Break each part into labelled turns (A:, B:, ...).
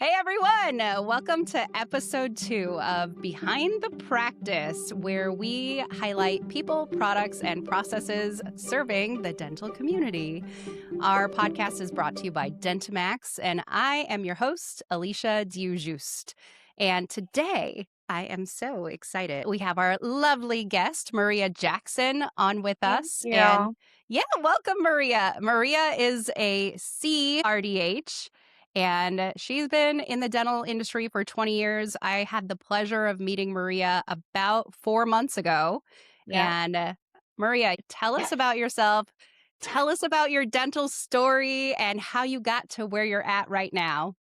A: Hey everyone! Welcome to episode 2 of Behind the Practice, where we highlight people, products, and processes serving the dental community. Our podcast is brought to you by Dentamax, and I am your host, Alicia Diujuste. And today, I am so excited. We have our lovely guest, Maria Jackson, on with
B: Thank
A: us. And
B: you.
A: yeah, welcome, Maria. Maria is a CRDH. And she's been in the dental industry for 20 years. I had the pleasure of meeting Maria about 4 months ago.
B: Yep.
A: And Maria, tell us
B: Yes.
A: about yourself. Tell us about your dental story and how you got to where you're at right now.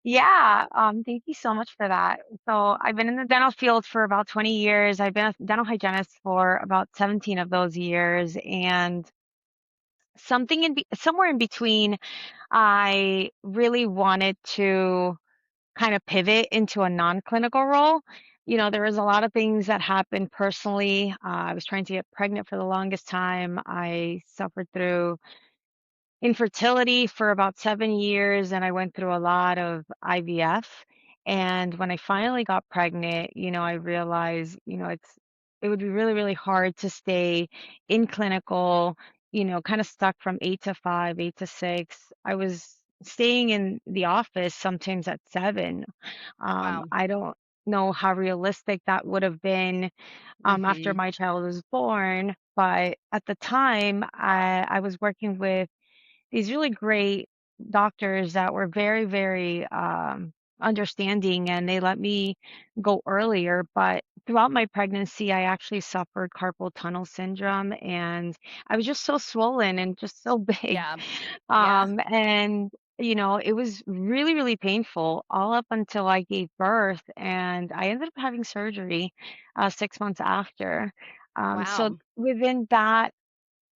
B: Yeah. Thank you so much for that. So I've been in the dental field for about 20 years. I've been a dental hygienist for about 17 of those years, and somewhere in between, I really wanted to kind of pivot into a non-clinical role. There was a lot of things that happened personally. I was trying to get pregnant for the longest time. I suffered through infertility for about 7 years, and I went through a lot of IVF. And when I finally got pregnant, I realized, it would be really, really hard to stay in clinical, kind of stuck from 8 to 5, 8 to 6. I was staying in the office sometimes at 7.
A: Wow.
B: I don't know how realistic that would have been after
A: Hmm.
B: my child was born, but at the time, I was working with these really great doctors that were very, very understanding, and they let me go earlier. But throughout my pregnancy, I actually suffered carpal tunnel syndrome, and I was just so swollen and just so big.
A: Yeah. Yeah.
B: And it was really, really painful all up until I gave birth, and I ended up having surgery 6 months after. So
A: Wow.
B: within that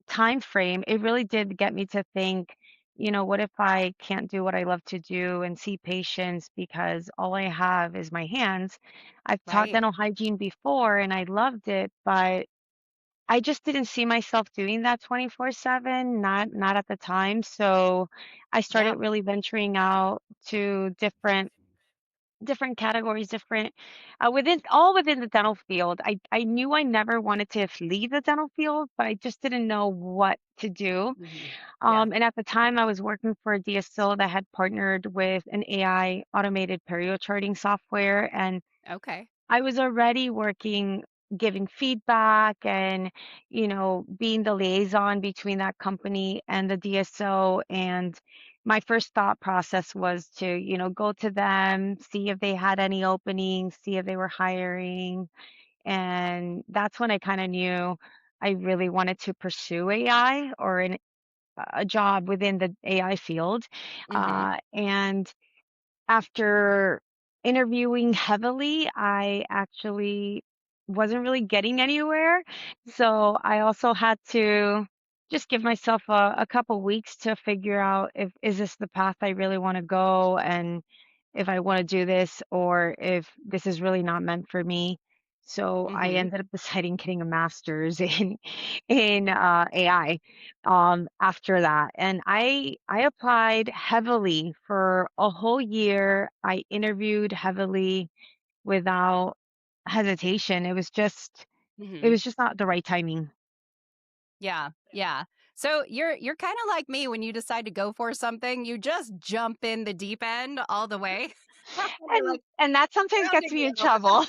B: time frame, it really did get me to think, what if I can't do what I love to do and see patients because all I have is my hands? I've taught
A: Right.
B: dental hygiene before and I loved it, but I just didn't see myself doing that 24/7, not at the time. So I
A: Yeah.
B: started really venturing out to different categories, different within the dental field. I knew I never wanted to leave the dental field, but I just didn't know what to do.
A: Hmm. Yeah.
B: And at the time, I was working for a DSO that had partnered with an AI automated perio charting software, and
A: Okay.
B: I was already working, giving feedback and, being the liaison between that company and the DSO. And my first thought process was to, go to them, see if they had any openings, see if they were hiring. And that's when I kind of knew I really wanted to pursue AI or a job within the AI field.
A: Hmm.
B: And after interviewing heavily, I actually wasn't really getting anywhere. So I also had to just give myself a couple weeks to figure out if is this the path I really want to go and if I want to do this or if this is really not meant for me. So I
A: Hmm.
B: ended up deciding getting a master's in AI after that. And I applied heavily for a whole year. I interviewed heavily without hesitation. It
A: Hmm.
B: was just not the right timing.
A: Yeah. Yeah. So you're kind of like me when you decide to go for something, you just jump in the deep end all the way. And you're
B: And
A: like,
B: and that sometimes
A: no
B: gets
A: big
B: me in
A: deal.
B: trouble.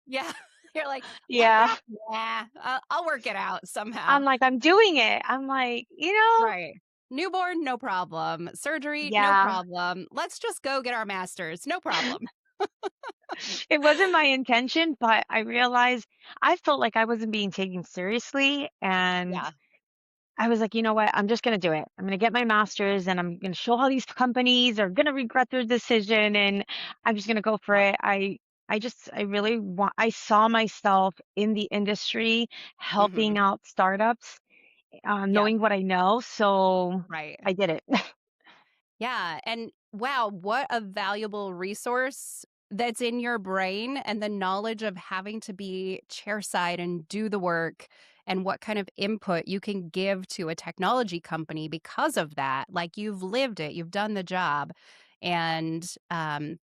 A: Yeah. You're like, what's
B: Yeah.
A: that? Yeah, I'll work it out somehow.
B: I'm like, I'm doing it. I'm like,
A: Right. Newborn, no problem. Surgery, no
B: yeah.
A: problem. Let's just go get our masters. No problem.
B: It wasn't my intention, but I realized I felt like I wasn't being taken seriously, and
A: Yeah.
B: I was like, you know what? I'm just gonna do it. I'm gonna get my master's and I'm gonna show how these companies are gonna regret their decision and I'm just gonna go for
A: Yep.
B: it. I really want I saw myself in the industry helping
A: Hmm.
B: out startups,
A: Yep.
B: knowing what I know. So
A: Right.
B: I did it.
A: Yeah. And wow, what a valuable resource that's in your brain and the knowledge of having to be chairside and do the work and what kind of input you can give to a technology company because of that. Like you've lived it, you've done the job. And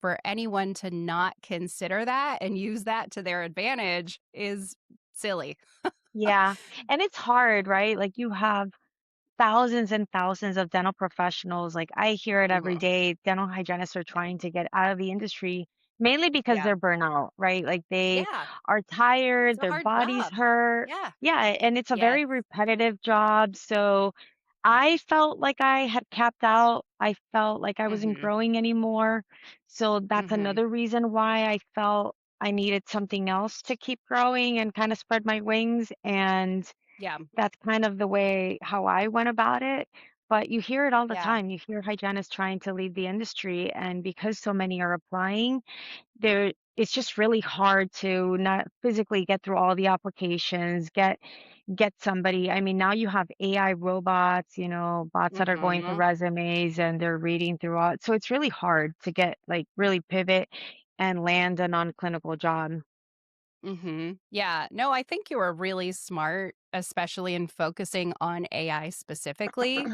A: for anyone to not consider that and use that to their advantage is silly.
B: Yeah. And it's hard, right? Like you have thousands and thousands of dental professionals. Like I hear it every
A: Hmm.
B: day. Dental hygienists are trying to get out of the industry mainly because
A: Yeah.
B: they're burnout, right? Like they
A: Yeah.
B: are
A: It's
B: tired,
A: a
B: their
A: hard
B: bodies
A: job.
B: hurt.
A: Yeah.
B: Yeah, and it's a
A: Yes.
B: very repetitive job. So I felt like I had capped out. I felt like I wasn't
A: Hmm.
B: growing anymore. So that's
A: Hmm.
B: another reason why I felt I needed something else to keep growing and kind of spread my wings. And
A: Yeah.
B: that's kind of the way how I went about it. But you hear it all the
A: Yeah.
B: time. You hear hygienists trying to leave the industry, and because so many are applying, there it's just really hard to not physically get through all the applications, get somebody. I mean, now you have AI robots, bots that are going through
A: Hmm.
B: resumes and they're reading through all. So it's really hard to get like really pivot and land a non-clinical job.
A: Yeah. No, I think you were really smart, especially in focusing on AI specifically.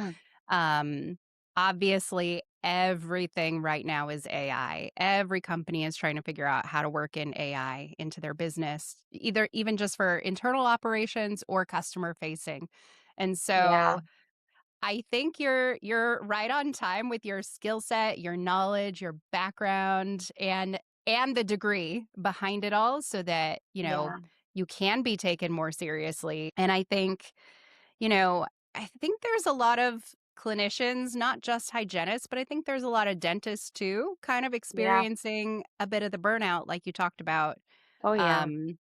A: Um, Obviously, everything right now is AI. Every company is trying to figure out how to work in AI into their business, either even just for internal operations or customer facing. And
B: Yeah,
A: so I think you're right on time with your skill set, your knowledge, your background, and the degree behind it all so that,
B: yeah,
A: you can be taken more seriously. And you know, I think there's a lot of clinicians, not just hygienists, but I think there's a lot of dentists too, kind of
B: yeah.
A: experiencing a bit of the burnout like you talked about.
B: Oh yeah,
A: Um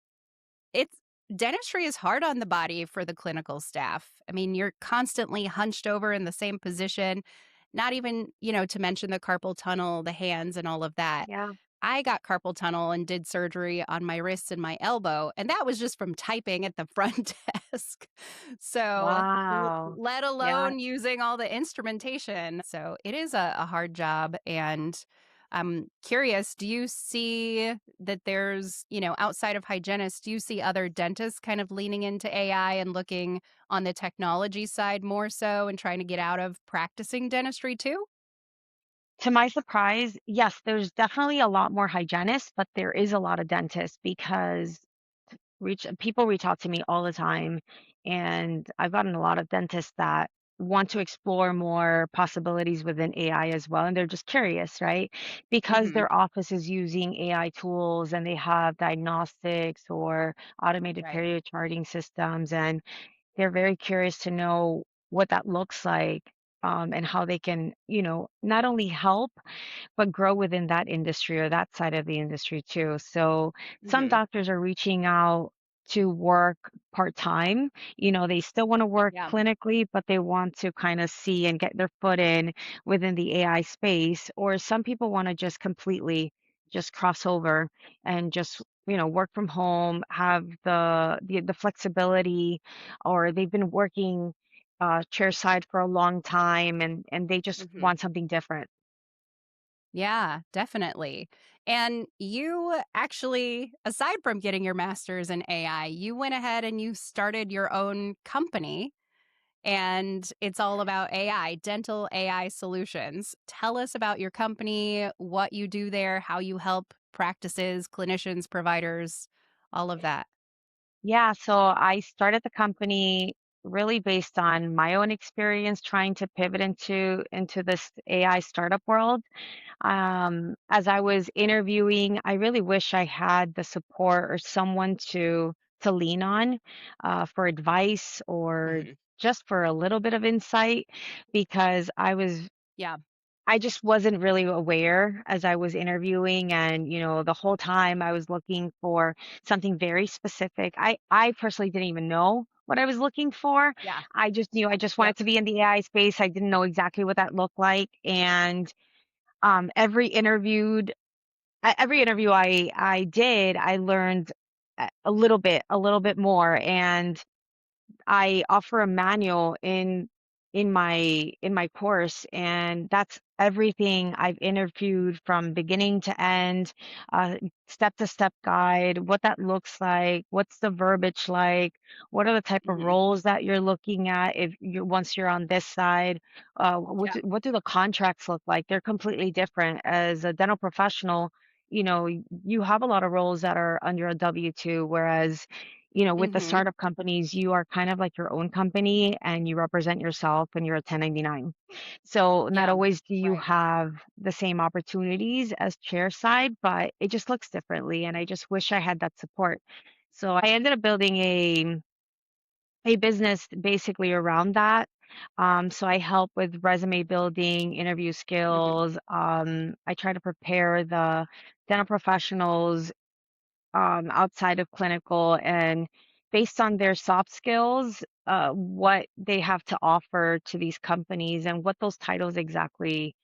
A: it's Dentistry is hard on the body for the clinical staff. I mean, you're constantly hunched over in the same position, not even, to mention the carpal tunnel, the hands, and all of that.
B: yeah.
A: I got carpal tunnel and did surgery on my wrists and my elbow, and that was just from typing at the front desk. So,
B: Wow.
A: let
B: Yeah.
A: alone using all the instrumentation. So, it is a hard job. And I'm curious, do you see that there's, outside of hygienists, do you see other dentists kind of leaning into AI and looking on the technology side more so and trying to get out of practicing dentistry too?
B: To my surprise, yes, there's definitely a lot more hygienists, but there is a lot of dentists because reach people reach out to me all the time, and I've gotten a lot of dentists that want to explore more possibilities within AI as well, and they're just curious, right? Because
A: Mhm.
B: their office is using AI tools and they have diagnostics or automated
A: Right.
B: period charting systems, and they're very curious to know what that looks like, and how they can, not only help but grow within that industry or that side of the industry too. So some
A: Mhm.
B: doctors are reaching out to work part-time. They still want to work
A: Yeah.
B: clinically, but they want to kind of see and get their foot in within the AI space. Or some people want to just completely just cross over and just work from home, have the flexibility, or they've been working chairside for a long time and they just
A: Mhm.
B: want something different.
A: Yeah, definitely. And you actually, aside from getting your master's in AI, you went ahead and you started your own company, and it's all about AI, dental AI solutions. Tell us about your company, what you do there, how you help practices, clinicians, providers, all of that.
B: Yeah, so I started the company really based on my own experience trying to pivot into this AI startup world. As I was interviewing, I really wish I had the support or someone to lean on for advice or
A: Hmm.
B: just for a little bit of insight because
A: Yeah.
B: I just wasn't really aware as I was interviewing and, the whole time I was looking for something very specific. I personally didn't even know what I was looking for.
A: Yeah.
B: I just knew I just
A: Yep.
B: wanted to be in the AI space. I didn't know exactly what that looked like. And every interview I did, I learned a little bit more. And I offer a manual in my course, and that's everything. I've interviewed from beginning to end, step to step guide, what that looks like, what's the verbiage like, what are the type of
A: Mhm.
B: roles that you're looking at if you once you're on this side,
A: Yeah.
B: what do the contracts look like? They're completely different. As a dental professional, you have a lot of roles that are under a W-2, whereas with the
A: Mhm.
B: startup companies, you are kind of like your own company and you represent yourself and you're a 1099. So not
A: Yeah.
B: always do you
A: Right.
B: have the same opportunities as chairside, but it just looks differently. And I just wish I had that support. So I ended up building a business basically around that. So I help with resume building, interview
A: Mhm.
B: skills. I try to prepare the dental professionals outside of clinical and based on their soft skills, what they have to offer to these companies and what those titles exactly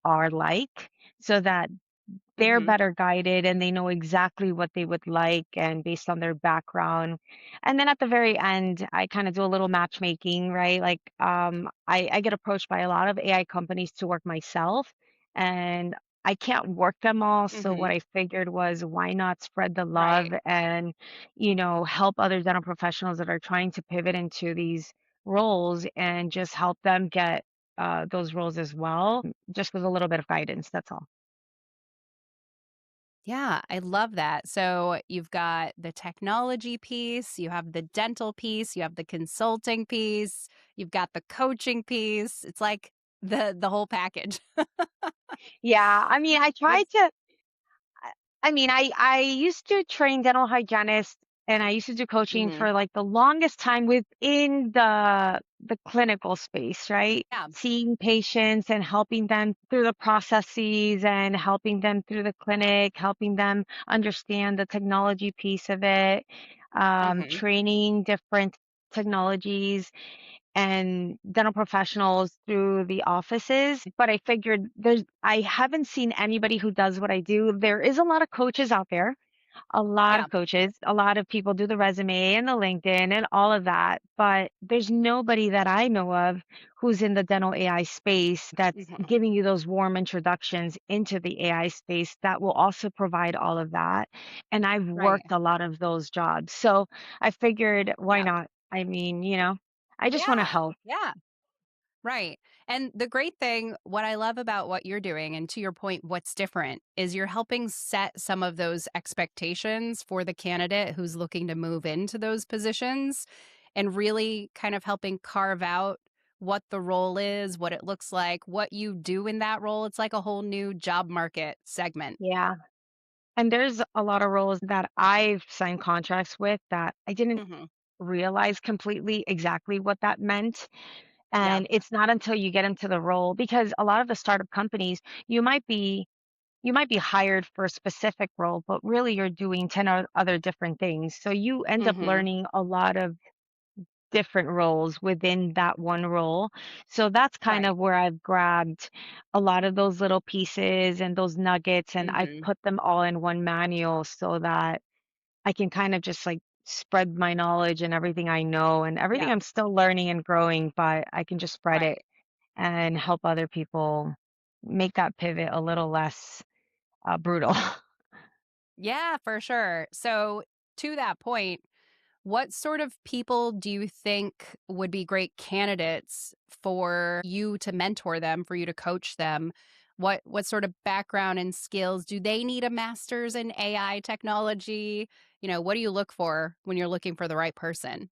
B: are like so that they're
A: Mhm.
B: better guided and they know exactly what they would like and based on their background. And then at the very end, I kind of do a little matchmaking, right? Like I get approached by a lot of AI companies to work myself and I can't work them all. So what
A: Mhm.
B: I figured was why not spread the love
A: Right.
B: and, help other dental professionals that are trying to pivot into these roles and just help them get those roles as well, just with a little bit of guidance. That's all.
A: Yeah, I love that. So you've got the technology piece, you have the dental piece, you have the consulting piece, you've got the coaching piece. It's like the whole package.
B: Yeah, I mean, I tried
A: That's
B: to I I used to train dental hygienists and I used to do coaching
A: Mhm.
B: for like the longest time within the clinical space, right?
A: Yeah.
B: Seeing patients and helping them through the processes and helping them through the clinic, helping them understand the technology piece of it,
A: Mhm.
B: training different technologies and dental professionals through the offices, but I figured I haven't seen anybody who does what I do. There is a lot of coaches out there, a lot
A: Yeah.
B: of coaches, a lot of people do the resume and the LinkedIn and all of that, but there's nobody that I know of who's in the dental AI space that's
A: Mhm.
B: giving you those warm introductions into the AI space that will also provide all of that. And I've
A: Right.
B: worked a lot of those jobs. So I figured, why
A: Yeah.
B: not? I mean, I just want to
A: Yeah.
B: help.
A: Yeah. Right. And the great thing, what I love about what you're doing, and to your point, what's different is you're helping set some of those expectations for the candidate who's looking to move into those positions and really kind of helping carve out what the role is, what it looks like, what you do in that role. It's like a whole new job market segment.
B: Yeah. And there's a lot of roles that I've signed contracts with that I didn't
A: Hmm.
B: realize completely exactly what that meant.
A: Yeah.
B: And it's not until you get into the role because a lot of the startup companies, you might be hired for a specific role, but really you're doing 10 other different things. So you end up
A: Hmm.
B: learning a lot of different roles within that one role. So that's kind
A: Right.
B: of where I've grabbed a lot of those little pieces and those nuggets and I've
A: Hmm.
B: put them all in one manual so that I can kind of just like spread my knowledge and everything I know and everything
A: Yeah.
B: I'm still learning and growing, but I can just spread it
A: Right.
B: and help other people make that pivot a little less brutal.
A: Yeah, for sure. So, to that point, what sort of people do you think would be great candidates for you to mentor them, for you to coach them? What sort of background and skills do they need a master's in AI technology? What do you look for when you're looking for the right person?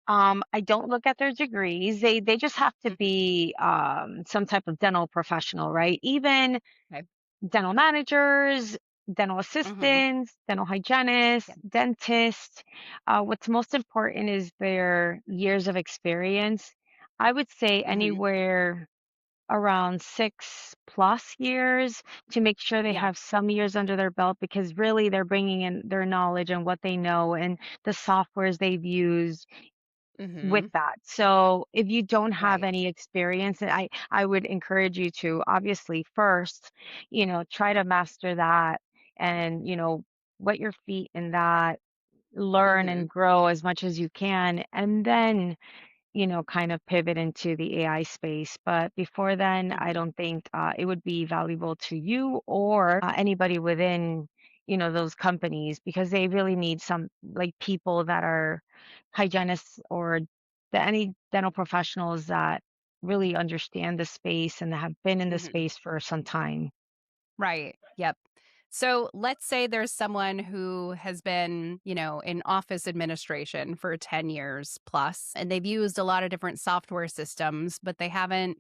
B: I don't look at their degrees. They just have to
A: Mhm.
B: be some type of dental professional, right? Even
A: Okay.
B: dental managers, dental
A: Mhm.
B: assistants, dental hygienists,
A: Yeah.
B: dentists. What's most important is their years of experience. I would say
A: Mhm.
B: anywhere around 6+ years to make sure they
A: Yeah.
B: have some years under their belt because really they're bringing in their knowledge and what they know and the softwares they've used with
A: Mhm.
B: that. So if you don't have
A: Right.
B: any experience, and I would encourage you to obviously first, try to master that and, wet your feet in that, learn and
A: Mhm.
B: grow as much as you can, and then kind of pivot into the AI space. But before then, I
A: Hmm.
B: don't think it would be valuable to you or anybody within, those companies because they really need some like people that are hygienists or any dental professionals that really understand the space and have been in the
A: Hmm.
B: space for some time.
A: Right. Yep. So let's say there's someone who has been, in office administration for 10 years plus, and they've used a lot of different software systems, but they haven't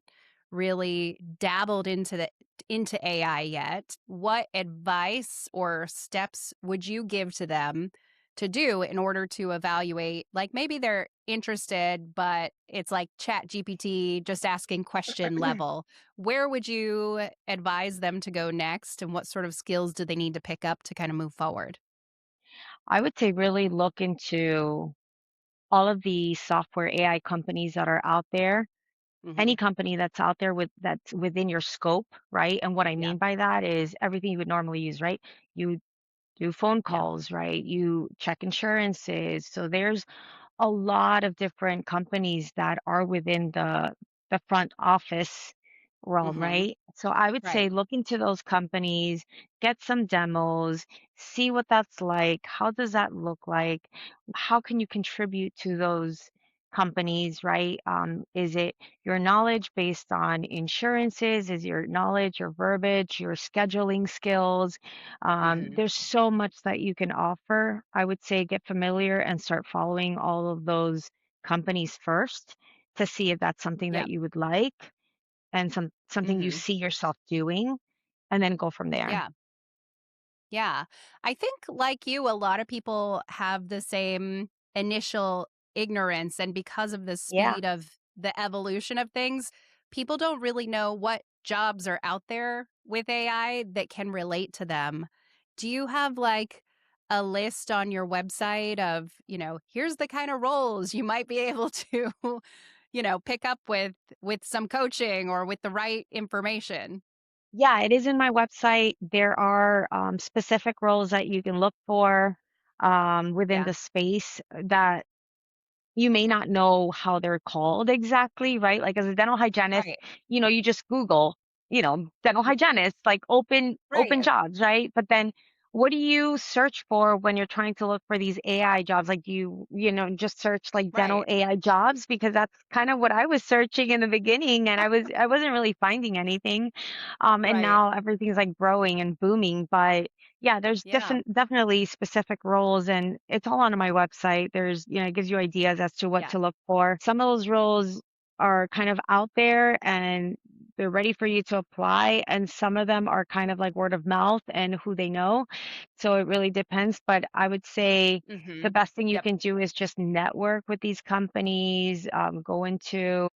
A: really dabbled into AI yet. What advice or steps would you give to them to do in order to evaluate, like maybe they're interested, but it's like chat GPT, just asking question level. Where would you advise them to go next, and what sort of skills do they need to pick up to kind of move forward?
B: I would say really look into all of the software AI companies that are out there, any
A: Mhm.
B: company that's out there that's within your scope, right? And what I
A: Yeah.
B: mean by that is everything you would normally use, right? You do phone
A: Yeah.
B: calls, right? You check insurances. So there's a lot of different companies that are within the front office realm,
A: Mhm.
B: right? So I would say
A: Right.
B: look into those companies, get some demos, see what that's like. How does that look like? How can you contribute to those companies, right? Is it your knowledge based on insurances? Is your knowledge, your verbiage, your scheduling skills?
A: Mhm.
B: There's so much that you can offer. I would say get familiar and start following all of those companies first to see if that's something that
A: Yep.
B: you would like and something you
A: Mhm.
B: see yourself doing, and then go from there.
A: Yeah. Yeah. I think, like you, a lot of people have the same initial ignorance. And because of the
B: Yeah.
A: speed of the evolution of things, people don't really know what jobs are out there with AI that can relate to them. Do you have like a list on your website of, here's the kind of roles you might be able to, pick up with some coaching or with the right information?
B: Yeah, it is in my website. There are specific roles that you can look for within
A: Yeah.
B: the space that you may not know how they're called exactly, right? Like as a dental hygienist,
A: Right.
B: you just Google, dental hygienist, like open
A: Right.
B: jobs, right? But then what do you search for when you're trying to look for these AI jobs? Like do just search like dental
A: Right.
B: AI jobs because that's kind of what I was searching in the beginning and I wasn't really finding anything. And
A: Right.
B: now everything's like growing and booming, but yeah, there's
A: Yeah.
B: definitely specific roles and it's all on my website. It gives you ideas as to what
A: Yeah.
B: to look for. Some of those roles are kind of out there and they're ready for you to apply. And some of them are kind of like word of mouth and who they know. So it really depends. But I would say the
A: Mhm.
B: best thing you
A: Yep.
B: can do is just network with these companies, go into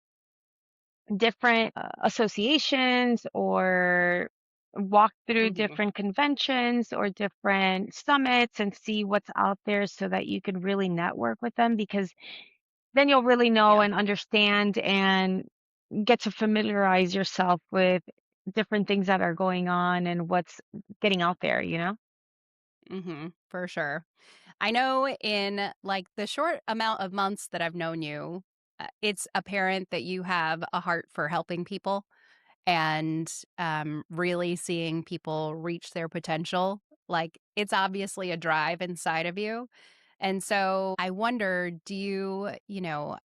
B: different associations or walk through
A: Mhm.
B: different conventions or different summits and see what's out there so that you can really network with them because then you'll really know
A: Yeah.
B: and understand and get to familiarize yourself with different things that are going on and what's getting out there, you know?
A: Mhm. For sure. I know in like the short amount of months that I've known you, it's apparent that you have a heart for helping people and really seeing people reach their potential. Like it's obviously a drive inside of you. And so I wonder,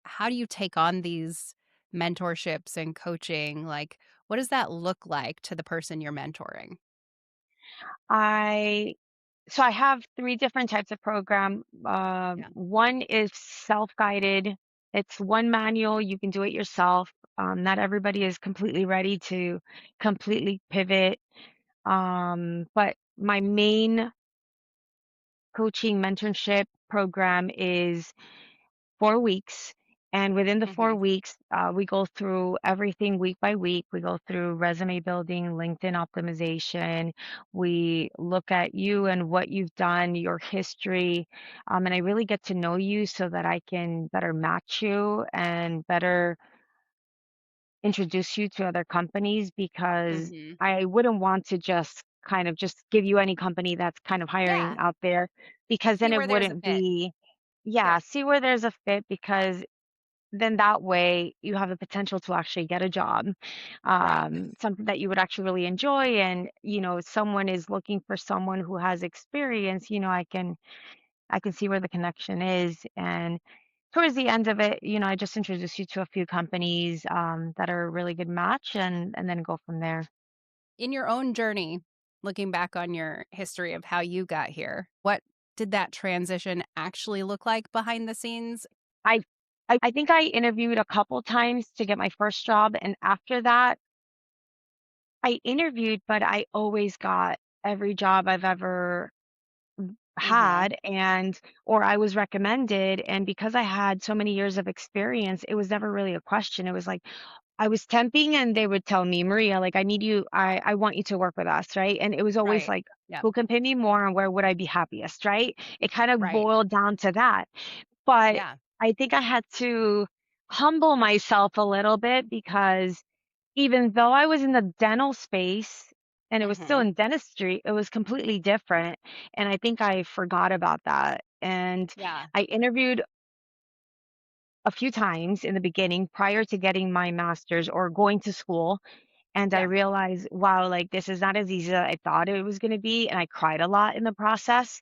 A: how do you take on these mentorships and coaching? Like, what does that look like to the person you're mentoring?
B: I So I have three different types of program.
A: Yeah.
B: One is self-guided. It's one manual. You can do it yourself. Not everybody is completely ready to completely pivot. But my main coaching mentorship program is 4 weeks. And within the four
A: Hmm.
B: weeks, we go through everything week by week. We go through resume building, LinkedIn optimization. We look at you and what you've done, your history. And I really get to know you so that I can better match you and better introduce you to other companies because
A: Hmm.
B: I wouldn't want to just give you any company that's kind of hiring
A: Yeah.
B: out there because then
A: See
B: it
A: where there's a
B: wouldn't
A: fit.
B: be,
A: Yep.
B: yeah, see where there's a fit because then that way you have the potential to actually get a job,
A: Right.
B: something that you would actually really enjoy. And, someone is looking for someone who has experience, I can see where the connection is. And towards the end of it, I just introduce you to a few companies that are a really good match, and then go from there.
A: In your own journey, looking back on your history of how you got here, what did that transition actually look like behind the scenes?
B: I I think I interviewed a couple times to get my first job, and after that, I interviewed, but I always got every job I've ever
A: Mhm.
B: had, and or I was recommended. And because I had so many years of experience, it was never really a question. It was like I was temping and they would tell me, Maria, like, I need you, I want you to work with us, right? And it was always
A: Right.
B: like,
A: Yep.
B: who can pay me more and where would I be happiest, right? It kind of
A: Right.
B: boiled down to that. But
A: Yeah.
B: I think I had to humble myself a little bit, because even though I was in the dental space and it was still
A: Mhm.
B: in dentistry, it was completely different. And I think I forgot about that. And
A: Yeah.
B: I interviewed a few times in the beginning prior to getting my master's or going to school. And I
A: Yeah.
B: realized, wow, like this is not as easy as I thought it was going to be. And I cried a lot in the process.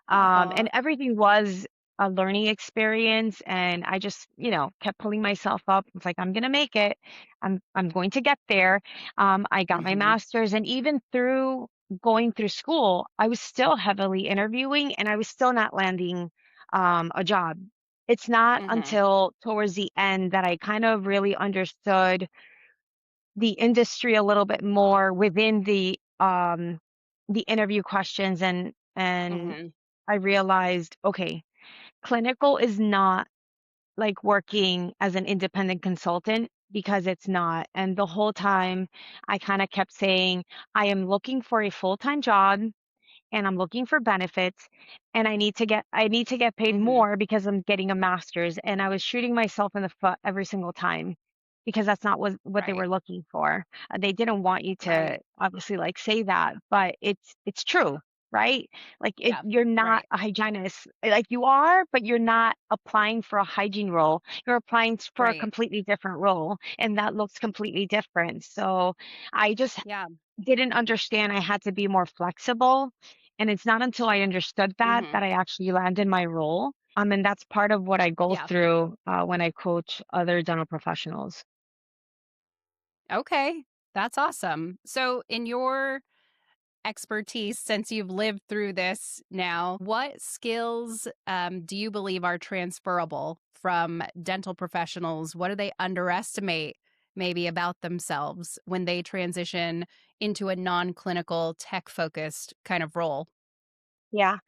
B: And
A: Aw.
B: everything was a learning experience. And I just, kept pulling myself up. It's like, I'm going to make it. I'm going to get there. I got my
A: Mhm.
B: master's. And even through going through school, I was still heavily interviewing and I was still not landing a job. It's not
A: Mhm.
B: until towards the end that I kind of really understood the industry a little bit more within the interview questions. And
A: Mhm.
B: I realized, okay, clinical is not like working as an independent consultant, because it's not. And the whole time I kind of kept saying, I am looking for a full-time job and I'm looking for benefits, and I need to get paid
A: Mhm.
B: more because I'm getting a master's. And I was shooting myself in the foot every single time, because that's not what they
A: Right.
B: were looking for. They didn't want you
A: Right.
B: to obviously like say that, but it's true, right? Like
A: Yeah.
B: you're not
A: Right.
B: a hygienist. Like you are, but you're not applying for a hygiene role. You're applying for a
A: Right.
B: completely different role, and that looks completely different. So I just
A: Yeah.
B: didn't understand I had to be more flexible. And it's not until I understood that
A: Mhm.
B: that I actually landed my role. And that's part of what I go
A: Yeah.
B: through when I coach other dental professionals.
A: Okay. That's awesome. So, in your expertise, since you've lived through this now, what skills do you believe are transferable from dental professionals? What do they underestimate maybe about themselves when they transition into a non clinical, tech focused kind of role?
B: Yeah.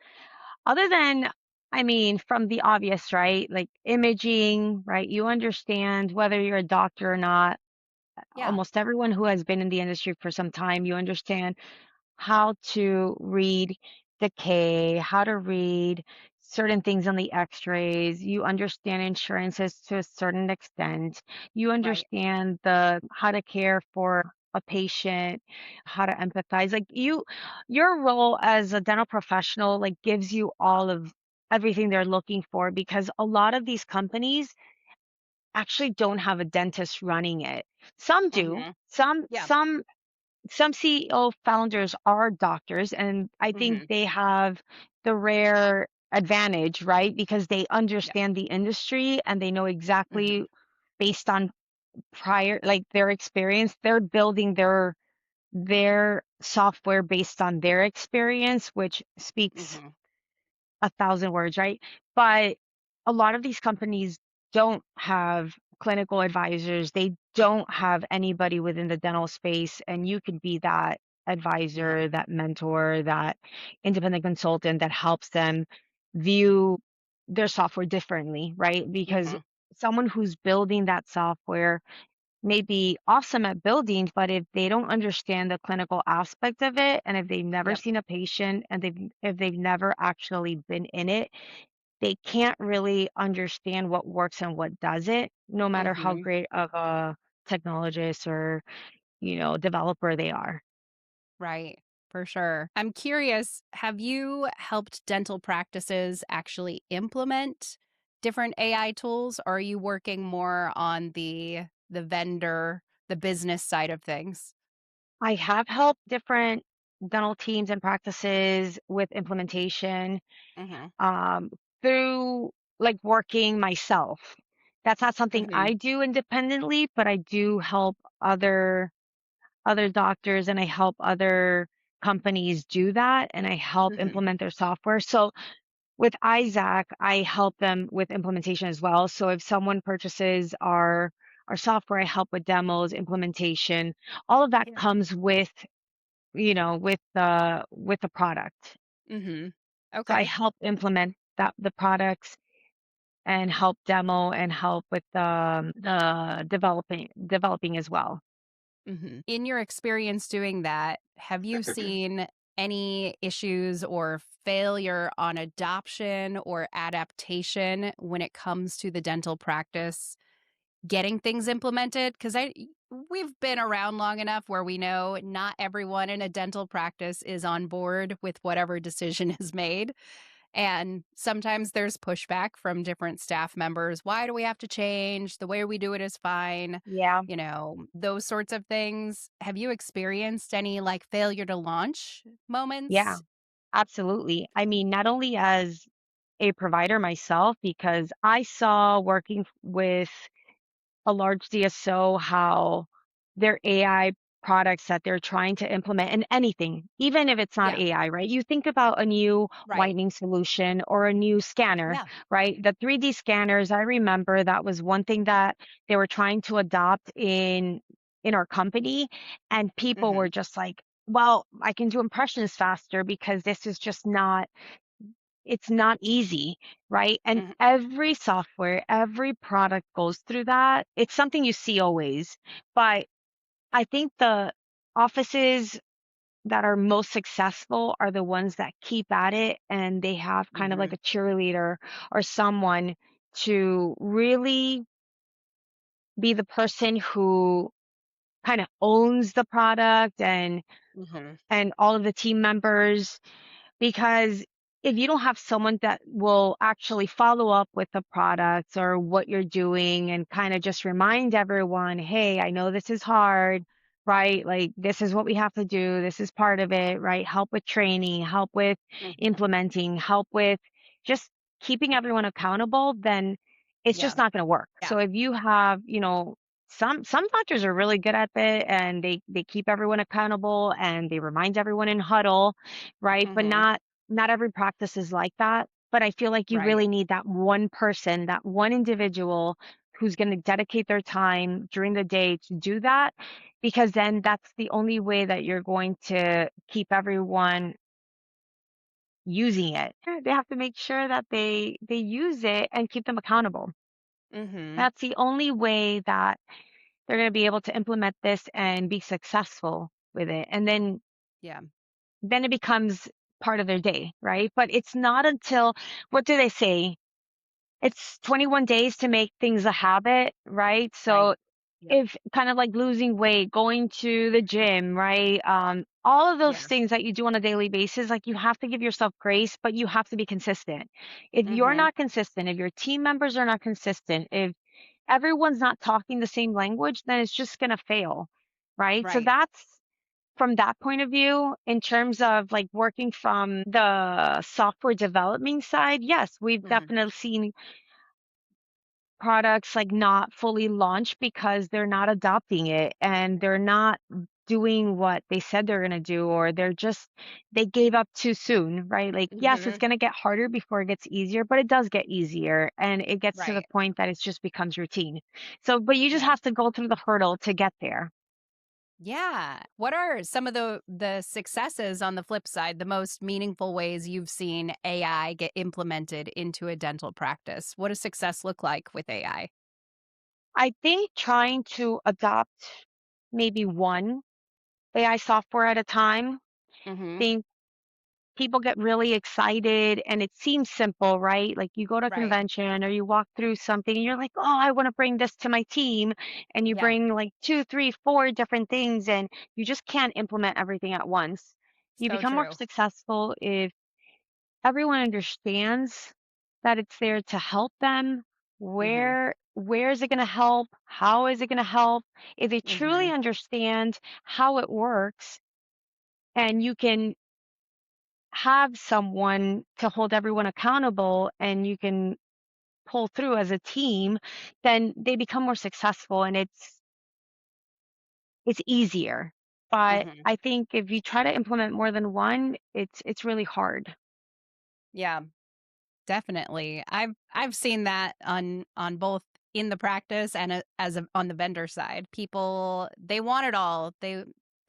B: Other than, I mean, from the obvious, right? Like imaging, right? You understand whether you're a doctor or not.
A: Yeah.
B: Almost everyone who has been in the industry for some time, you understand how to read decay, how to read certain things on the x-rays. You understand insurances to a certain extent. You
A: Right.
B: understand the how to care for a patient, how to empathize. Like your role as a dental professional like gives you all of everything they're looking for, because a lot of these companies actually don't have a dentist running it. Some do.
A: Hmm.
B: Some
A: Yeah.
B: some some CEO founders are doctors, and I think
A: Hmm.
B: they have the rare advantage, right? Because they
A: Yeah.
B: understand the industry and they know
A: Hmm.
B: exactly based on prior, like their experience, they're building their software based on their experience, which speaks
A: Hmm.
B: 1,000 words, right? But a lot of these companies don't have clinical advisors. They don't have anybody within the dental space, and you could be that
A: Yeah.
B: advisor, that mentor, that independent consultant that helps them view their software differently, right? Because
A: Hmm.
B: someone who's building that software may be awesome at building, but if they don't understand the clinical aspect of it, and if they've never
A: Yep.
B: seen a patient, and if they've never actually been in it, they can't really understand what works and what doesn't, no matter how
A: Hmm.
B: great of a technologist or, developer they are.
A: Right. For sure. I'm curious, have you helped dental practices actually implement different AI tools, or are you working more on the vendor, the business side of things?
B: I have helped different dental teams and practices with implementation
A: Mhm.
B: um, through like working myself. That's not something
A: Mhm.
B: I do independently, but I do help other doctors and I help other companies do that and I help
A: Mhm.
B: implement their software. So with Isaac, I help them with implementation as well. So if someone purchases our software, I help with demos, implementation. All of that
A: Yeah.
B: comes with, with the product.
A: Mhm.
B: So I
A: Okay.
B: help implement that the products and help demo and help with the developing as well.
A: Mhm. In your experience doing that, have you seen any issues or failure on adoption or adaptation when it comes to the dental practice getting things implemented? Because I we've been around long enough where we know not everyone in a dental practice is on board with whatever decision is made. And sometimes there's pushback from different staff members. Why do we have to change? The way we do it is fine.
B: Yeah.
A: Those sorts of things. Have you experienced any like failure to launch
B: Yeah,
A: moments?
B: absolutely. I mean, not only as a provider myself, because I saw working with a large DSO how their AI products that they're trying to implement in anything, even if it's not
A: Yeah,
B: AI, right? You think about a new
A: right.
B: whitening solution or a new scanner,
A: Yeah.
B: right? The 3D scanners, I remember that was one thing that they were trying to adopt in our company and people were
A: Mhm.
B: just like, well, I can do impressions faster because this is just not it's not easy, right? And
A: Mhm.
B: every software, every product goes through that. It's something you see always. But I think the offices that are most successful are the ones that keep at it and they have kind of like
A: Mhm.
B: a cheerleader or someone to really be the person who kind of owns the product
A: Mhm.
B: and all of the team members. Because if you don't have someone that will actually follow up with the products or what you're doing and kind of just remind everyone, hey, I know this is hard, right? Like, this is what we have to do. This is part of it, right? Help with training, help with
A: Mhm.
B: implementing, help with just keeping everyone accountable, then it's
A: Yeah.
B: just not going to work.
A: Yeah.
B: So if you have, some doctors are really good at it and they keep everyone accountable and they remind everyone in huddle, right? But
A: Mhm.
B: not every practice is like that. But I feel like you
A: Right.
B: really need that one person, that one individual who's going to dedicate their time during the day to do that, because then that's the only way that you're going to keep everyone using it. They have to make sure that they use it and keep them accountable.
A: Mhm.
B: That's the only way that they're going to be able to implement this and be successful with it. And
A: Yeah.
B: then it becomes part of their day, right? But it's not until, what do they say? It's 21 days to make things a habit, right? So
A: Right. Yep.
B: if kind of like losing weight, going to the gym, right? All of those
A: Yeah.
B: things that you do on a daily basis, like you have to give yourself grace, but you have to be consistent. If you're
A: Mhm.
B: not consistent, if your team members are not consistent, if everyone's not talking the same language, then it's just going to fail, right? So
A: Right.
B: that's from that point of view, in terms of like working from the software development side, yes, we've
A: Mhm.
B: definitely seen products like not fully launched because they're not adopting it and they're not doing what they said they're going to do, or they gave up too soon, right? Like, yes, it's
A: Mhm.
B: going to get harder before it gets easier, but it does get easier and it gets to the
A: Right.
B: point that it just becomes routine. So, but you just
A: Yeah.
B: have to go through the hurdle to get there.
A: Yeah. What are some of the successes on the flip side, the most meaningful ways you've seen AI get implemented into a dental practice? What does success look like with AI?
B: I think trying to adopt maybe one AI software at a time.
A: Mhm.
B: Think people get really excited and it seems simple, right? Like you go to a
A: Right.
B: convention or you walk through something and you're like, oh, I want to bring this to my team. And you
A: Yeah.
B: bring like two, three, four different things and you just can't implement everything at once. You
A: So
B: become more
A: true.
B: successful if everyone understands. that it's there to help them.
A: Mhm.
B: Where is it going to help? How is it going to help? If they truly
A: Mhm.
B: understand how it works, and you can have someone to hold everyone accountable, and you can pull through as a team, then they become more successful, and it's easier. But
A: Mhm.
B: I think if you try to implement more than one, it's really hard.
A: Yeah. Definitely. I've seen that on both in the practice and on the vendor side. People, they want it all. They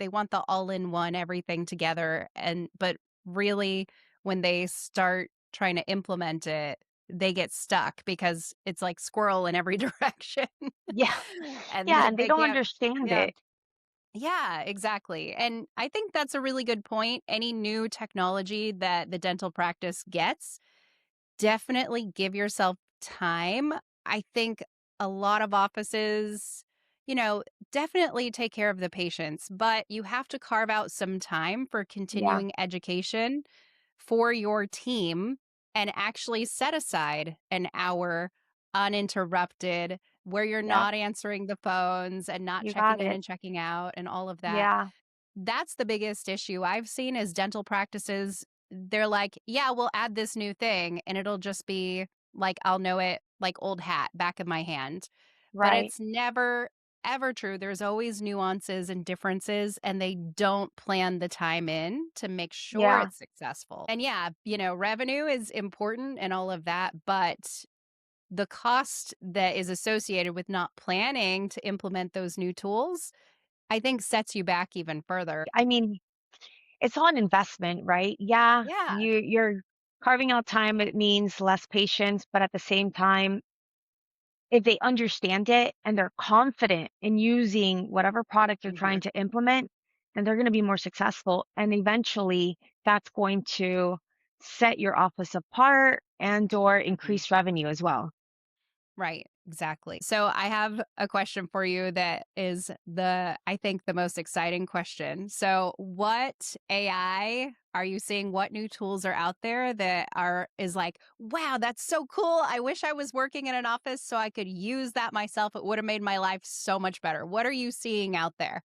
A: want the all-in-one everything together, and but really when they start trying to implement it, they get stuck because it's like squirrel in every direction.
B: Yeah.
A: And
B: Yeah, and they
A: they
B: don't
A: can't.
B: understand
A: Yeah.
B: it.
A: Yeah, exactly. And I think that's a really good point. Any new technology that the dental practice gets, definitely give yourself time. I think a lot of offices, you know, definitely take care of the patients, but you have to carve out some time for
B: Yeah,
A: continuing education for your team and actually set aside an hour uninterrupted where you're
B: yep,
A: not answering the phones and not
B: you
A: checking
B: got
A: in
B: it.
A: and checking out and all of that.
B: Yeah,
A: That's the biggest issue I've seen is dental practices. They're like, yeah, we'll add this new thing and it'll just be like, I'll know it like old hat, back of my hand. But
B: right.
A: it's never, ever true. There's always nuances and differences, and they don't plan the time in to make sure
B: Yeah,
A: it's successful. And yeah, revenue is important and all of that, but the cost that is associated with not planning to implement those new tools, I think sets you back even further.
B: I mean, it's all an investment, right? Yeah,
A: Yeah.
B: you're carving out time, it means less patience, but at the same time, if they understand it and they're confident in using whatever product you're trying
A: Mhm.
B: to implement, then they're going to be more successful. And eventually that's going to set your office apart and or
A: Mhm.
B: increase revenue as well.
A: Right, exactly. So I have a question for you that is I think the most exciting question. So what AI are you seeing? What new tools are out there that is like, wow, that's so cool. I wish I was working in an office so I could use that myself. It would have made my life so much better. What are you seeing out there?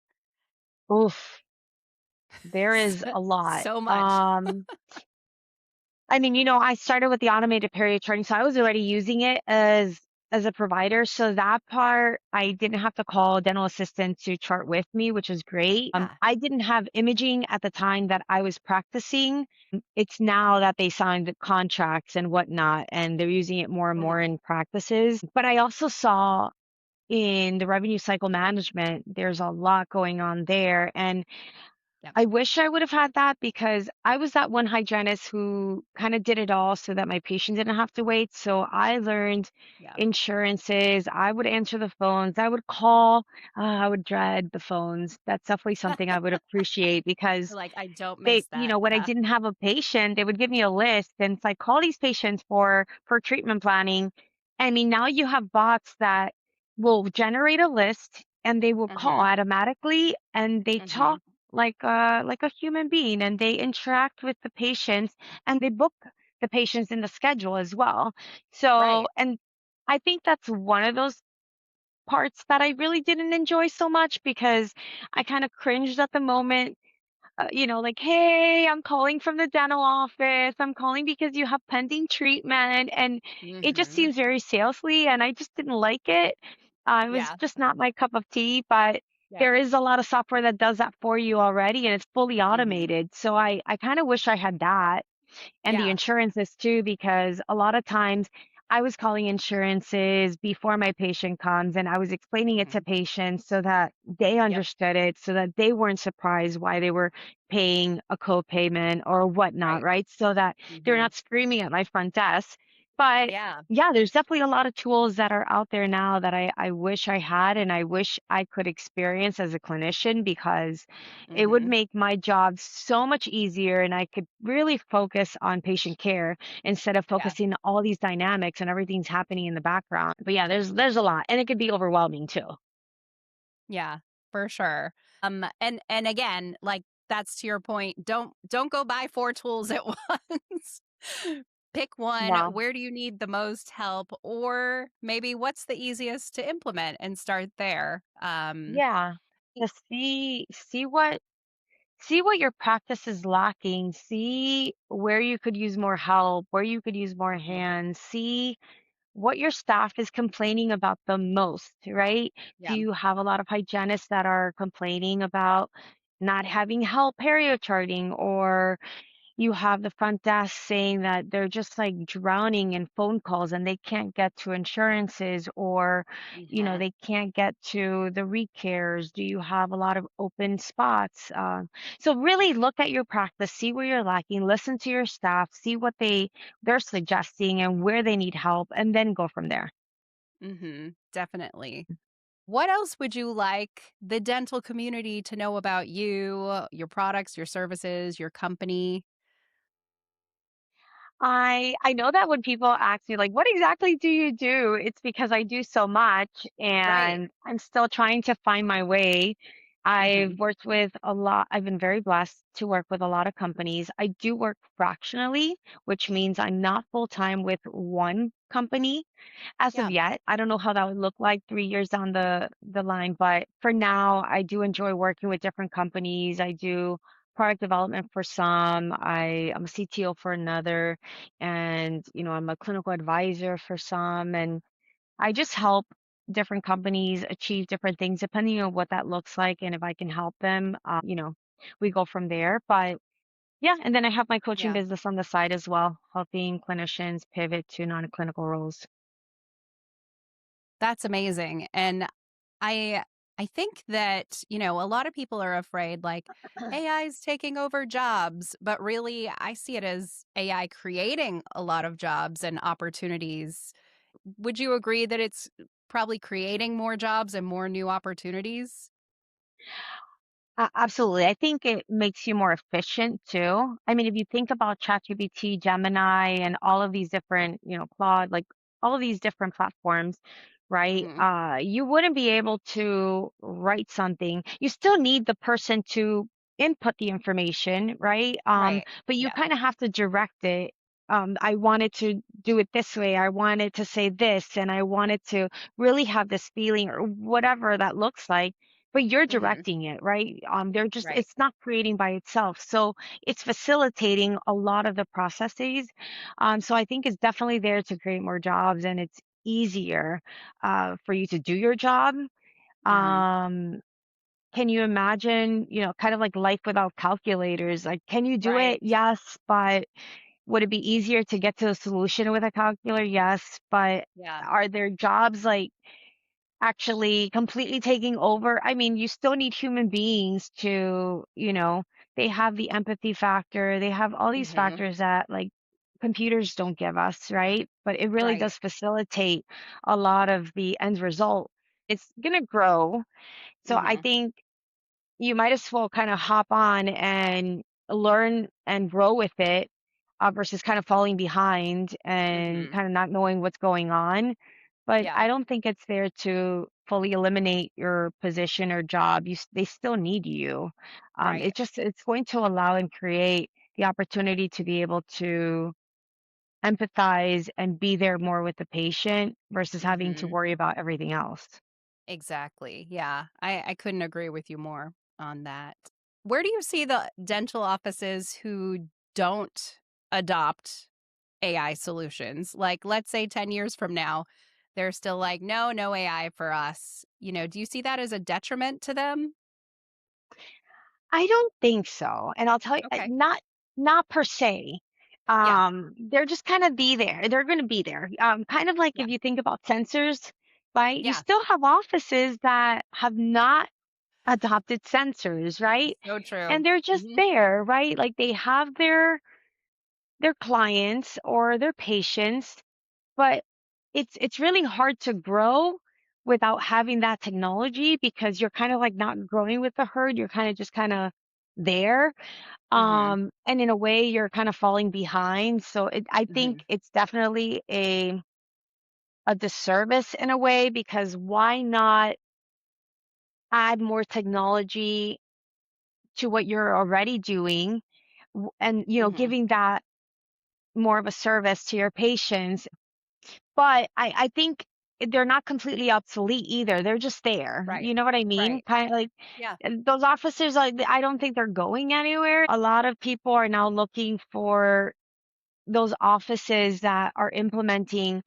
B: Oof, there is a lot.
A: So much.
B: I mean, I started with the automated period charting, so I was already using it as a provider. So that part, I didn't have to call a dental assistant to chart with me, which was great.
A: Yeah.
B: I didn't have imaging at the time that I was practicing. It's now that they signed the contracts and whatnot, and they're using it more and more
A: Mhm.
B: in practices. But I also saw in the revenue cycle management, there's a lot going on there. And
A: Yep.
B: I wish I would have had that because I was that one hygienist who kind of did it all so that my patient didn't have to wait. So I learned
A: Yep.
B: insurances. I would answer the phones. I would call. I would dread the phones. That's definitely something I would appreciate because
A: You're like, I don't
B: they,
A: miss that.
B: when I
A: Yeah.
B: didn't have a patient, they would give me a list and it's like, call these patients for treatment planning. I mean, now you have bots that will generate a list and they will call
A: Mhm.
B: automatically and they talk
A: Mhm.
B: like a human being and they interact with the patients and they book the patients in the schedule as well. So,
A: Right.
B: and I think that's one of those parts that I really didn't enjoy so much because I kind of cringed at the moment, like, hey, I'm calling from the dental office. I'm calling because you have pending treatment. And it just
A: Mhm.
B: seems very salesy. And I just didn't like it. It was
A: Yeah.
B: just not my cup of tea. But
A: Yep.
B: there is a lot of software that does that for you already and it's fully
A: Mhm.
B: automated. So I kind of wish I had that and the
A: Yeah.
B: insurances too, because a lot of times I was calling insurances before my patient comes and I was explaining it to
A: Mhm.
B: patients so that they
A: Yep.
B: understood it, so that they weren't surprised why they were paying a copayment or whatnot,
A: Right.
B: right? So that they're
A: Mhm.
B: not screaming at my front desk. But
A: Yeah.
B: yeah, there's definitely a lot of tools that are out there now that I wish I had and I wish I could experience as a clinician because it would
A: Mhm.
B: make my job so much easier and I could really focus on patient care instead of
A: Yeah.
B: focusing on all these dynamics and everything's happening in the background. But yeah, there's a lot and it could be overwhelming too.
A: Yeah. For sure. And again, like that's to your point. Don't go buy 4 tools at once. Pick one.
B: Yeah.
A: Where do you need the most help? Or maybe what's the easiest to implement and start there?
B: Yeah. To see what your practice is lacking, see where you could use more help, where you could use more hands, see what your staff is complaining about the most, right? Do
A: Yeah.
B: you have a lot of hygienists that are complaining about not having help perio charting, or you have the front desk saying that they're just like drowning in phone calls and they can't get to insurances, or
A: Hmm.
B: they can't get to the recares? Do you have a lot of open spots? So really look at your practice, see where you're lacking, listen to your staff, see what they're suggesting and where they need help, and then go from there.
A: Definitely. What else would you like the dental community to know about you, your products, your services, your company?
B: I know that when people ask me like, "What exactly do you do?" It's because I do so much
A: Right.
B: and I'm still trying to find my way.
A: Hmm.
B: I've been very blessed to work with a lot of companies. I do work fractionally, which means I'm not full time with one company as of
A: Yeah.
B: yet. I don't know how that would look like 3 years down the line, but for now, I do enjoy working with different companies. I do product development for some. I'm a CTO for another, and I'm a clinical advisor for some, and I just help different companies achieve different things depending on what that looks like and if I can help them. We go from there. But yeah, and then I have my coaching
A: Yeah.
B: business on the side as well, helping clinicians pivot to non-clinical roles.
A: That's amazing. And I I think that, a lot of people are afraid like AI is taking over jobs, but really I see it as AI creating a lot of jobs and opportunities. Would you agree that it's probably creating more jobs and more new opportunities?
B: Absolutely. I think it makes you more efficient too. I mean, if you think about ChatGPT, Gemini, and all of these different, Claude, like all of these different platforms, right?
A: Mhm.
B: You wouldn't be able to write something. You still need the person to input the information, right?
A: Right.
B: But you
A: Yeah.
B: kind of have to direct it. I wanted to do it this way. I wanted to say this, and I wanted to really have this feeling or whatever that looks like, but you're
A: Mhm.
B: directing it, right?
A: Right.
B: It's not creating by itself. So it's facilitating a lot of the processes. So I think it's definitely there to create more jobs, and it's easier for you to do your job.
A: Mhm.
B: Um, can you imagine, kind of like life without calculators? Like, can you do
A: Right.
B: it? Yes, but would it be easier to get to a solution with a calculator? Yes, but
A: Yeah.
B: are there jobs like actually completely taking over? I mean, you still need human beings to, they have the empathy factor, they have all these
A: Mhm.
B: factors that like computers don't give us, right? But it really
A: Right.
B: does facilitate a lot of the end result. It's going to grow. So I
A: Mhm.
B: think you might as well kind of hop on and learn and grow with it, versus kind of falling behind and
A: Mhm.
B: kind of not knowing what's going on. But
A: Yeah.
B: I don't think it's there to fully eliminate your position or job. They still need you.
A: Right.
B: It's going to allow and create the opportunity to be able to empathize and be there more with the patient versus having to
A: Mhm.
B: worry about everything else.
A: Exactly. Yeah. I couldn't agree with you more on that. Where do you see the dental offices who don't adopt AI solutions? Like, let's say 10 years from now, they're still like, no, no AI for us. Do you see that as a detriment to them?
B: I don't think so. And I'll tell you,
A: Okay.
B: not per se.
A: Yeah.
B: They're just kind of be there. They're going to be there. Kind of like
A: Yeah.
B: if you think about sensors, right? You
A: Yeah.
B: still have offices that have not adopted sensors, right?
A: So true.
B: And they're just
A: Hmm.
B: there, right? Like they have their clients or their patients, but it's really hard to grow without having that technology because you're kind of like not growing with the herd. You're kind of just kind of there.
A: Hmm.
B: And in a way you're kind of falling behind. So I think
A: Hmm.
B: it's definitely a disservice in a way, because why not add more technology to what you're already doing, and
A: Hmm.
B: giving that more of a service to your patients. But I think they're not completely obsolete either. They're just there.
A: Right.
B: You know what I mean?
A: Right.
B: Kind of like
A: Yeah.
B: those officers, like, I don't think they're going anywhere. A lot of people are now looking for those offices that are implementing,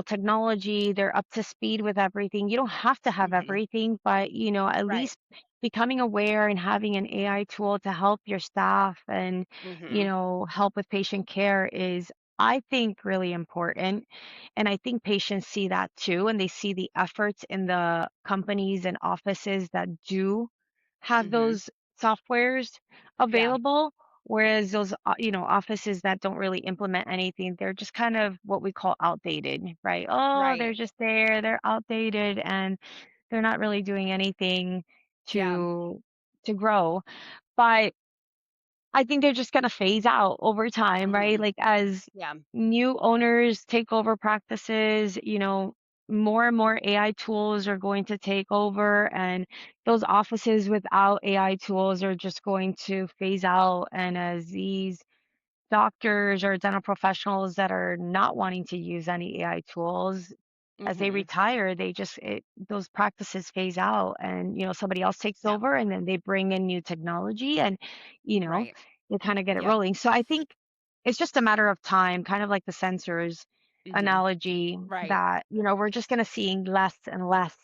B: technology, they're up to speed with everything. You don't have to have
A: Hmm.
B: everything, but, at
A: Right.
B: least becoming aware and having an AI tool to help your staff and,
A: Hmm.
B: help with patient care is, I think, really important. And I think patients see that too, and they see the efforts in the companies and offices that do have
A: Hmm.
B: those softwares
A: Yeah.
B: available. Whereas those, offices that don't really implement anything, they're just kind of what we call outdated, right? Oh, they're
A: Right.
B: just there, they're outdated, and they're not really doing anything
A: Yeah.
B: to grow. But I think they're just gonna phase out over time, right?
A: Hmm.
B: Like as
A: Yeah.
B: new owners take over practices, more and more AI tools are going to take over, and those offices without AI tools are just going to phase out. And as these doctors or dental professionals that are not wanting to use any AI tools, as they
A: Hmm.
B: retire, those practices phase out, and somebody else takes
A: Yeah.
B: over, and then they bring in new technology, and you know
A: Right.
B: they kind of get it
A: Yep.
B: rolling. So I think it's just a matter of time, kind of like the sensors
A: Hmm.
B: analogy,
A: Right.
B: that we're just going to see less and less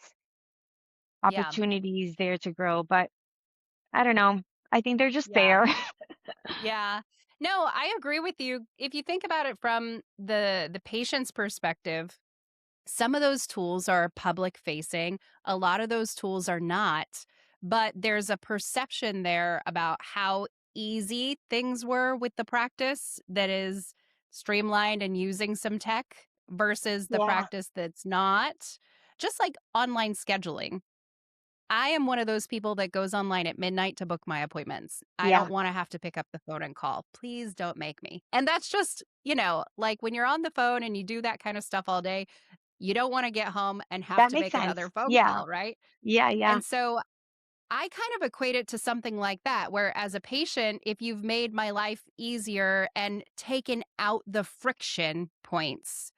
A: Yeah.
B: opportunities there to grow. But I don't know. I think they're just
A: Yeah.
B: there.
A: Yeah. No, I agree with you. If you think about it from the patient's perspective, some of those tools are public facing. A lot of those tools are not, but there's a perception there about how easy things were with the practice that is streamlined and using some tech versus the
B: Yeah.
A: practice that's not. Just like online scheduling. I am one of those people that goes online at midnight to book my appointments. I
B: Yeah.
A: don't want to have to pick up the phone and call. Please don't make me. And that's just, like when you're on the phone and you do that kind of stuff all day, you don't want to get home and have
B: That
A: to
B: makes
A: make
B: sense.
A: another phone
B: Yeah.
A: call, right?
B: Yeah. Yeah.
A: And so I kind of equate it to something like that, where as a patient, if you've made my life easier and taken out the friction points,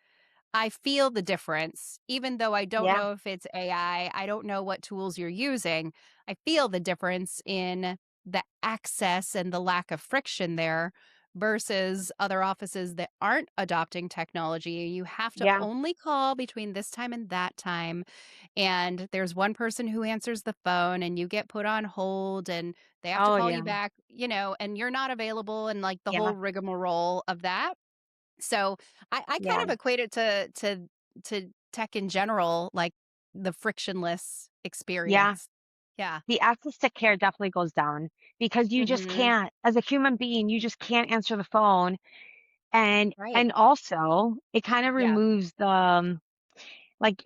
A: I feel the difference, even though I don't
B: Yeah.
A: know if it's AI, I don't know what tools you're using. I feel the difference in the access and the lack of friction there versus other offices that aren't adopting technology. You have to
B: Yeah.
A: only call between this time and that time. And there's one person who answers the phone, and you get put on hold, and they have to
B: Oh
A: call you
B: yeah.
A: back, and you're not available, and like the
B: Yeah.
A: whole rigmarole of that. So I kind
B: Yeah.
A: of equate it to tech in general, like the frictionless
B: Yeah.
A: experience. Yeah.
B: The access to care definitely goes down because you just
A: Mhm.
B: can't, as a human being, you just can't answer the phone.
A: Right.
B: And also it kind of
A: Yeah.
B: removes the like,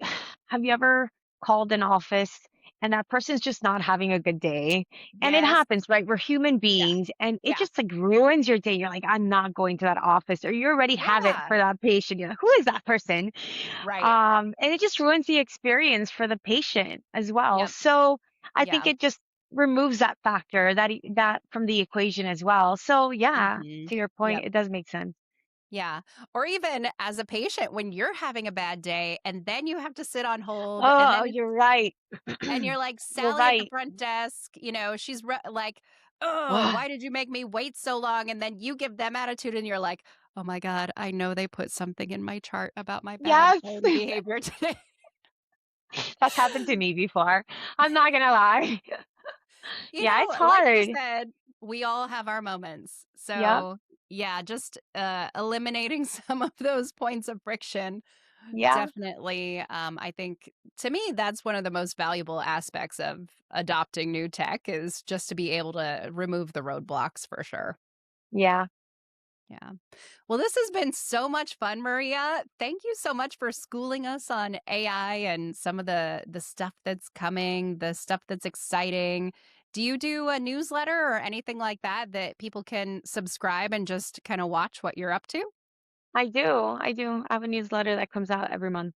B: have you ever called an office and that person's just not having a good day? And it
A: Yes.
B: happens, right? We're human
A: Yeah.
B: beings, and it
A: Yeah.
B: just like ruins your day. You're like, I'm not going to that office, or you already have it
A: Yeah.
B: for that patient. You're like, who is that person?
A: Right.
B: And it just ruins the experience for the patient as well.
A: Yep.
B: So I think
A: Yeah.
B: it just removes that factor, that from the equation as well. So yeah,
A: Mhm.
B: to your point,
A: Yep.
B: it does make sense.
A: Yeah. Or even as a patient, when you're having a bad day and then you have to sit on hold, and
B: Oh,
A: then
B: you're right.
A: and you're like
B: You're
A: Sally at the
B: right.
A: front desk, she's like, "Oh, why did you make me wait so long?" And then you give them attitude, and you're like, "Oh my god, I know they put something in my chart about my bad
B: Yes.
A: phone behavior today."
B: That's happened to me before. I'm not gonna lie. Yeah, it's
A: Like you
B: hard.
A: said, we all have our moments.
B: Yep.
A: So, yeah, just eliminating some of those points of friction.
B: Yeah.
A: Definitely. I think to me, that's one of the most valuable aspects of adopting new tech, is just to be able to remove the roadblocks for sure.
B: Yeah.
A: Yeah. Well, this has been so much fun, Maria. Thank you so much for schooling us on AI and some of the stuff that's coming, the stuff that's exciting. Do you do a newsletter or anything like that people can subscribe and just kind of watch what you're up to?
B: I do. I do. I have a newsletter that comes out every month.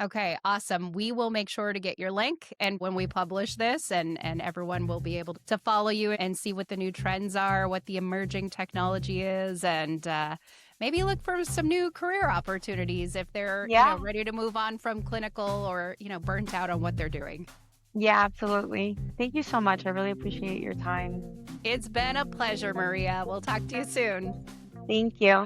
A: Okay, awesome. We will make sure to get your link, and when we publish this, and everyone will be able to follow you and see what the new trends are, what the emerging technology is, and maybe look for some new career opportunities if they're,
B: Yeah.
A: ready to move on from clinical or, burnt out on what they're doing.
B: Yeah, absolutely. Thank you so much. I really appreciate your time.
A: It's been a pleasure, Maria. We'll talk to you soon.
B: Thank you.